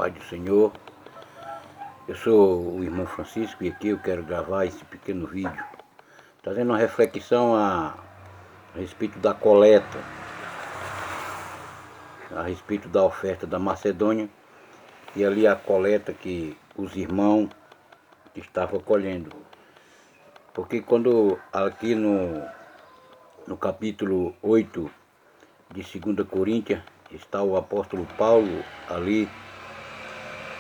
paz do Senhor. Eu sou o irmão Francisco e aqui eu quero gravar esse pequeno vídeo trazendo uma reflexão a respeito da coleta, a respeito da oferta da Macedônia e ali a coleta que os irmãos estavam colhendo. Porque quando aqui no capítulo 8 de 2 Coríntios está o apóstolo Paulo ali,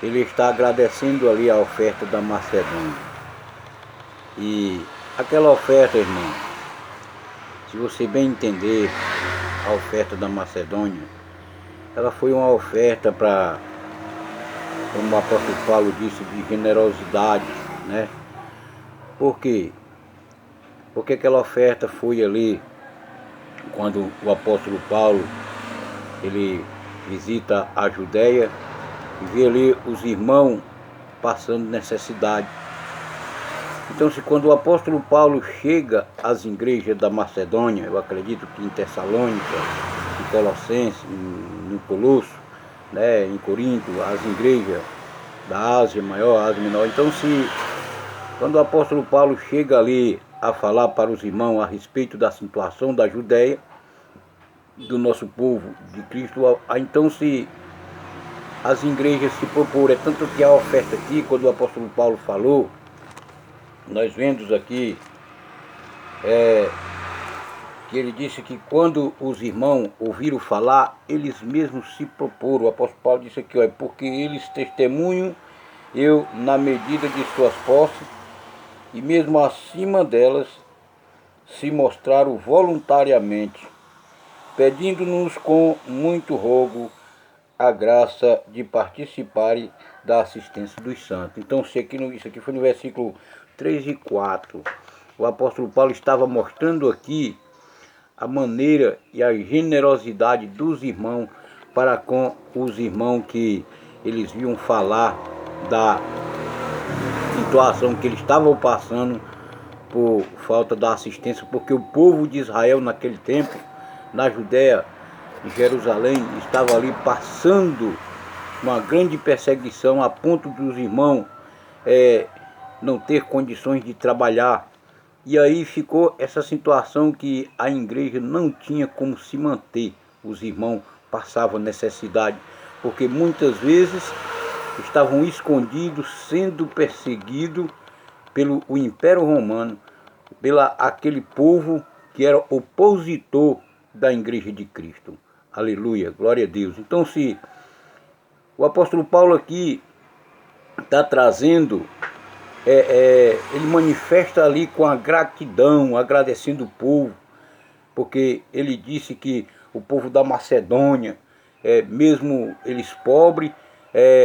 ele está agradecendo ali a oferta da Macedônia. E aquela oferta, irmão, se você bem entender a oferta da Macedônia, ela foi uma oferta para, como o apóstolo Paulo disse, de generosidade, né? Por quê? Porque aquela oferta foi ali, quando o apóstolo Paulo, ele visita a Judéia e vê ali os irmãos passando necessidade. Então, se quando o apóstolo Paulo chega às igrejas da Macedônia, eu acredito que em Tessalônica, em Colossenses, no Colosso, né, em Corinto, as igrejas da Ásia Maior, Ásia Menor. Então, quando o apóstolo Paulo chega ali a falar para os irmãos a respeito da situação da Judéia, do nosso povo de Cristo, então se as igrejas se propõem, tanto que a oferta aqui, quando o apóstolo Paulo falou, nós vemos aqui que ele disse que quando os irmãos ouviram falar, eles mesmos se proporam. O apóstolo Paulo disse aqui, porque eles testemunham, eu na medida de suas posses, e mesmo acima delas, se mostraram voluntariamente, pedindo-nos com muito rogo a graça de participarem da assistência dos santos. Então, isso aqui foi no versículo 3 e 4. O apóstolo Paulo estava mostrando aqui a maneira e a generosidade dos irmãos para com os irmãos que eles viam falar da situação que eles estavam passando por falta da assistência, porque o povo de Israel naquele tempo, na Judéia, em Jerusalém, estava ali passando uma grande perseguição a ponto dos irmãos não ter condições de trabalhar. E aí ficou essa situação que a igreja não tinha como se manter. Os irmãos passavam necessidade, porque muitas vezes estavam escondidos, sendo perseguidos pelo Império Romano, pela aquele povo que era opositor da igreja de Cristo. Aleluia, glória a Deus. Então, se o apóstolo Paulo aqui está trazendo, ele manifesta ali com a gratidão, agradecendo o povo, porque ele disse que o povo da Macedônia, mesmo eles pobres,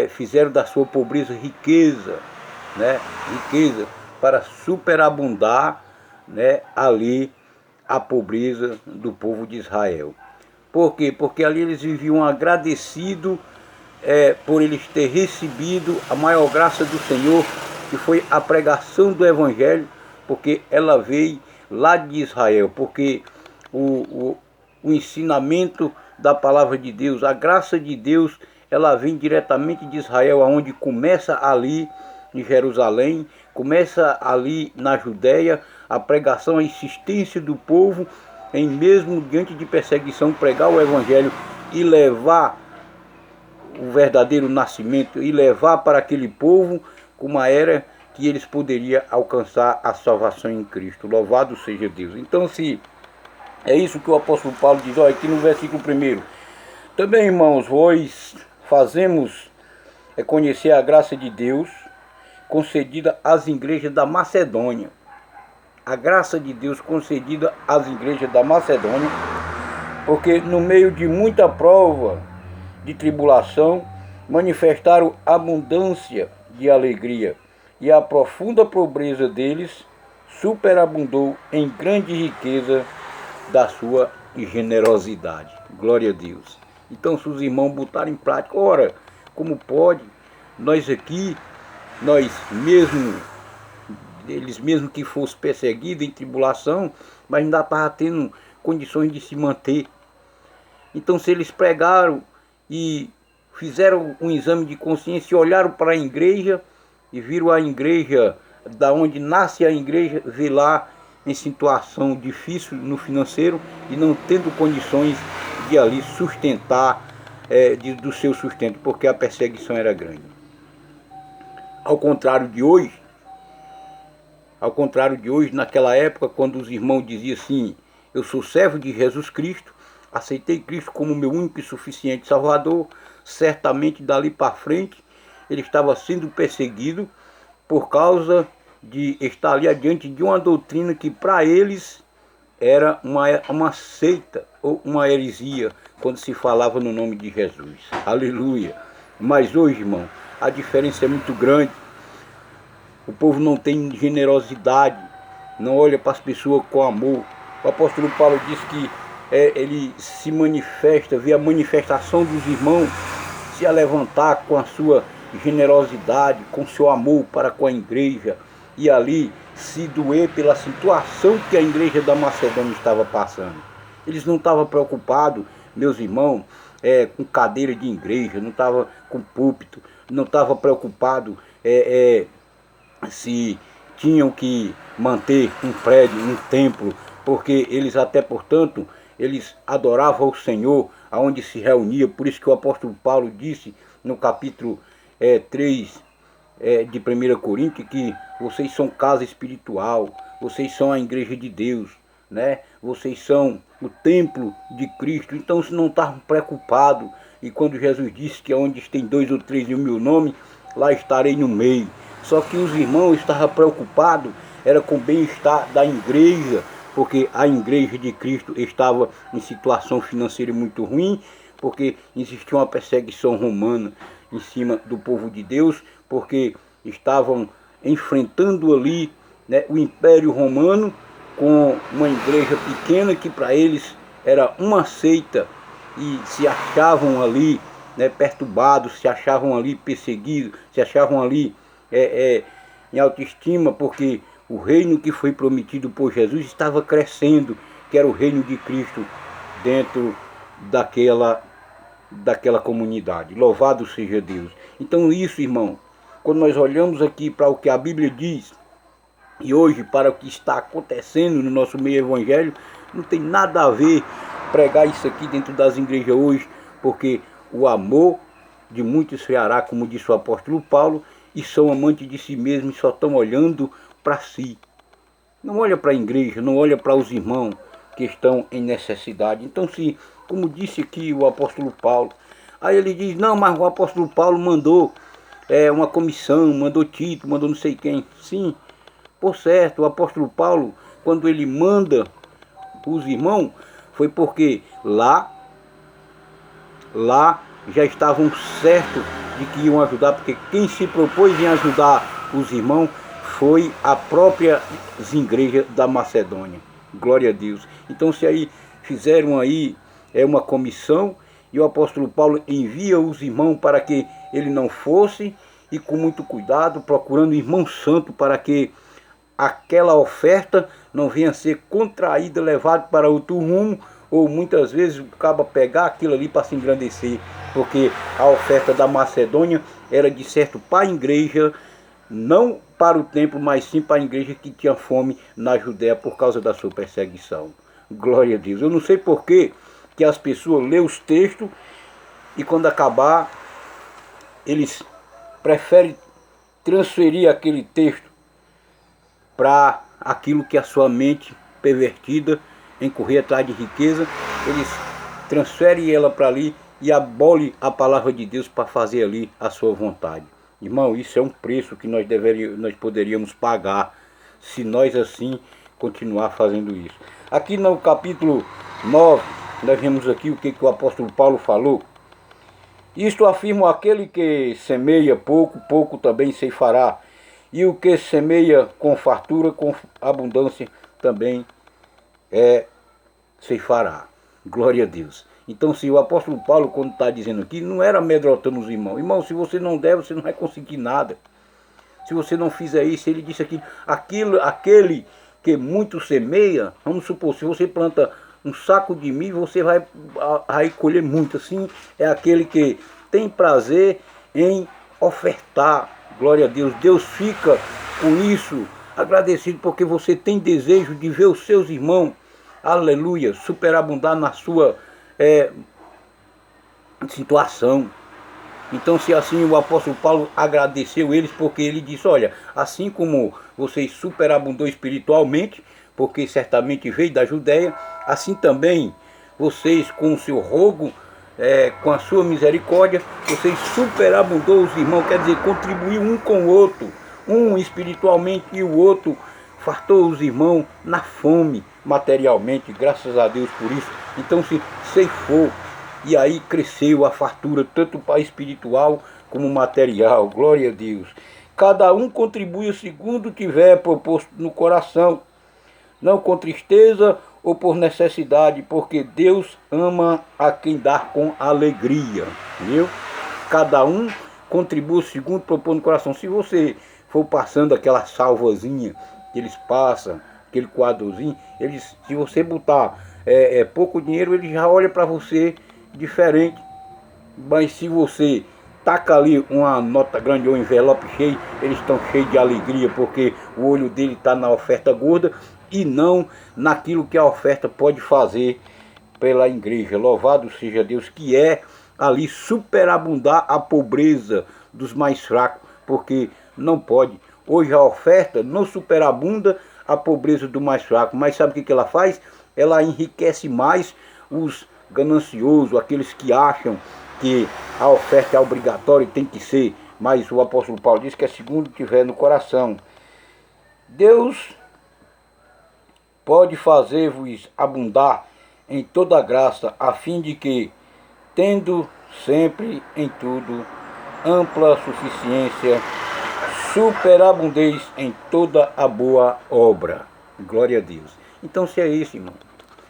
fizeram da sua pobreza riqueza, né? Riqueza para superabundar, né, ali a pobreza do povo de Israel. Por quê? Porque ali eles viviam agradecidos por eles ter recebido a maior graça do Senhor, que foi a pregação do Evangelho, porque ela veio lá de Israel, porque o ensinamento da palavra de Deus, a graça de Deus, ela vem diretamente de Israel, aonde começa ali em Jerusalém, começa ali na Judéia, a pregação, a insistência do povo em mesmo diante de perseguição pregar o Evangelho e levar o verdadeiro nascimento e levar para aquele povo como era que eles poderiam alcançar a salvação em Cristo. Louvado seja Deus. Então, se é isso que o apóstolo Paulo diz, olha, aqui no versículo 1. Também, irmãos, vós fazemos conhecer a graça de Deus concedida às igrejas da Macedônia. A graça de Deus concedida às igrejas da Macedônia, porque no meio de muita prova de tribulação, manifestaram abundância de alegria, e a profunda pobreza deles superabundou em grande riqueza da sua generosidade. Glória a Deus. Então, se os irmãos botarem em prática, ora, como pode, nós aqui, eles mesmo que fossem perseguidos em tribulação, mas ainda estavam tendo condições de se manter. Então, se eles pregaram e fizeram um exame de consciência e olharam para a igreja e viram a igreja, da onde nasce a igreja, vê lá em situação difícil no financeiro e não tendo condições de ali sustentar do seu sustento, porque a perseguição era grande. Ao contrário de hoje, naquela época, quando os irmãos diziam assim: eu sou servo de Jesus Cristo, aceitei Cristo como meu único e suficiente Salvador, certamente dali para frente ele estava sendo perseguido por causa de estar ali adiante de uma doutrina que para eles era uma seita ou uma heresia, quando se falava no nome de Jesus. Aleluia! Mas hoje, irmão, a diferença é muito grande. O povo não tem generosidade, não olha para as pessoas com amor. O apóstolo Paulo diz que ele se manifesta, vê a manifestação dos irmãos se levantar com a sua generosidade, com seu amor para com a igreja, e ali se doer pela situação que a igreja da Macedônia estava passando. Eles não estavam preocupados, meus irmãos, com cadeira de igreja, não estavam com púlpito, não estavam preocupados se tinham que manter um prédio, um templo, porque eles até, portanto, eles adoravam o Senhor aonde se reunia. Por isso que o apóstolo Paulo disse no capítulo 3 de 1 Coríntios, que vocês são casa espiritual, vocês são a igreja de Deus, né? Vocês são o templo de Cristo. Então, se não estavam preocupados, e quando Jesus disse que onde tem 2 ou 3 em meu nome, lá estarei no meio. Só que os irmãos estavam preocupados era com o bem-estar da igreja, porque a igreja de Cristo estava em situação financeira muito ruim, porque existia uma perseguição romana em cima do povo de Deus, porque estavam enfrentando ali, né, o Império Romano com uma igreja pequena que para eles era uma seita, e se achavam ali, né, perturbados, se achavam ali perseguidos, se achavam ali em autoestima, porque o reino que foi prometido por Jesus estava crescendo, que era o reino de Cristo dentro daquela comunidade. Louvado seja Deus. Então isso, irmão, quando nós olhamos aqui para o que a Bíblia diz, e hoje para o que está acontecendo no nosso meio evangélico, não tem nada a ver pregar isso aqui dentro das igrejas hoje, porque o amor de muitos esfriará, como disse o apóstolo Paulo, e são amantes de si mesmos e só estão olhando para si. Não olha para a igreja, não olha para os irmãos que estão em necessidade. Então, se, como disse aqui o apóstolo Paulo, aí ele diz: não, mas o apóstolo Paulo mandou uma comissão, mandou Tito, mandou não sei quem. Sim, por certo, o apóstolo Paulo, quando ele manda os irmãos, foi porque lá já estavam certos de que iam ajudar, porque quem se propôs em ajudar os irmãos foi a própria igreja da Macedônia. Glória a Deus. Então, se aí fizeram aí uma comissão, e o apóstolo Paulo envia os irmãos para que ele não fosse, e com muito cuidado, procurando irmão santo para que aquela oferta não venha a ser contraída, levada para outro rumo, ou muitas vezes acaba pegar aquilo ali para se engrandecer, porque a oferta da Macedônia era de certo para a igreja, não para o templo, mas sim para a igreja que tinha fome na Judéia por causa da sua perseguição. Glória a Deus. Eu não sei por que as pessoas lêem os textos e quando acabar eles preferem transferir aquele texto para aquilo que a sua mente pervertida em correr atrás de riqueza, eles transferem ela para ali e abolem a palavra de Deus para fazer ali a sua vontade. Irmão, isso é um preço que nós poderíamos pagar se nós assim continuar fazendo isso. Aqui no capítulo 9, nós vemos aqui o que o apóstolo Paulo falou. Isto afirma: aquele que semeia pouco, pouco também ceifará. E o que semeia com fartura, com abundância, também ceifará. Glória a Deus. Então, se o apóstolo Paulo, quando está dizendo aqui, não era amedrontando os irmãos. Irmão, se você não der, você não vai conseguir nada. Se você não fizer isso, ele disse aqui: aquele que muito semeia, vamos supor, se você planta um saco de milho, você vai colher muito. Assim, é aquele que tem prazer em ofertar. Glória a Deus. Deus fica com isso agradecido, porque você tem desejo de ver os seus irmãos, aleluia, superabundar na sua situação. Então, se assim, o apóstolo Paulo agradeceu eles, porque ele disse, olha, assim como vocês superabundou espiritualmente, porque certamente veio da Judéia, assim também vocês com o seu rogo, com a sua misericórdia, vocês superabundou os irmãos, quer dizer, contribuiu um com o outro, um espiritualmente e o outro fartou os irmãos na fome materialmente, graças a Deus por isso. Então se ceifou, e aí cresceu a fartura, tanto para espiritual como material, glória a Deus. Cada um contribui segundo tiver proposto no coração, não com tristeza ou por necessidade, porque Deus ama a quem dá com alegria, viu? Cada um contribui segundo propõe no coração. Se você for passando aquela salvazinha que eles passam, aquele quadrozinho, eles, se você botar pouco dinheiro, ele já olha para você diferente. Mas se você taca ali uma nota grande ou um envelope cheio, eles estão cheios de alegria, porque o olho dele está na oferta gorda e não naquilo que a oferta pode fazer pela igreja. Louvado seja Deus, que é ali superabundar a pobreza dos mais fracos, porque não pode. Hoje a oferta não superabunda a pobreza do mais fraco, mas sabe o que ela faz? Ela enriquece mais os gananciosos, aqueles que acham que a oferta é obrigatória e tem que ser, mas o apóstolo Paulo diz que é segundo tiver no coração. Deus pode fazer-vos abundar em toda graça, a fim de que, tendo sempre em tudo ampla suficiência, superabundeis em toda a boa obra. Glória a Deus. Então, se é isso, irmão,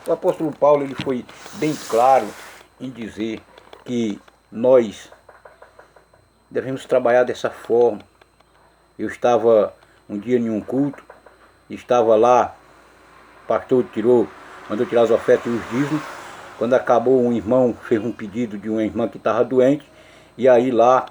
o apóstolo Paulo ele foi bem claro em dizer que nós devemos trabalhar dessa forma. Eu estava um dia em um culto, estava lá, o pastor mandou tirar as ofertas e os dízimos. Quando acabou, um irmão fez um pedido de uma irmã que estava doente, e aí lá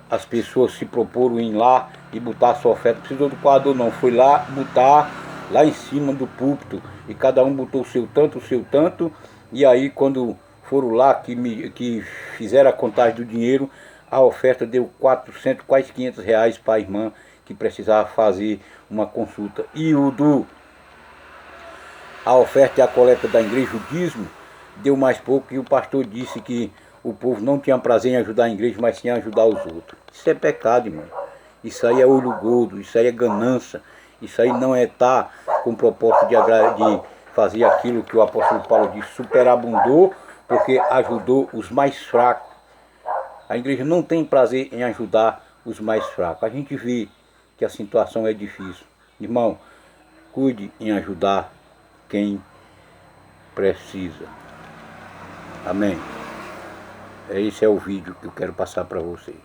as pessoas se proporam em ir lá e botar a sua oferta. Não precisou do quadro não, foi lá botar lá em cima do púlpito, e cada um botou o seu tanto, e aí quando foram lá que fizeram a contagem do dinheiro, a oferta deu 400, quase 500 reais para a irmã que precisava fazer uma consulta. E a oferta e a coleta da igreja, o dízimo, deu mais pouco, e o pastor disse que o povo não tinha prazer em ajudar a igreja, mas sim em ajudar os outros. Isso é pecado, irmão. Isso aí é olho gordo, isso aí é ganância. Isso aí não é estar com o propósito de fazer aquilo que o apóstolo Paulo diz, superabundou, porque ajudou os mais fracos. A igreja não tem prazer em ajudar os mais fracos. A gente vê que a situação é difícil. Irmão, cuide em ajudar quem precisa. Amém. Esse é o vídeo que eu quero passar para vocês.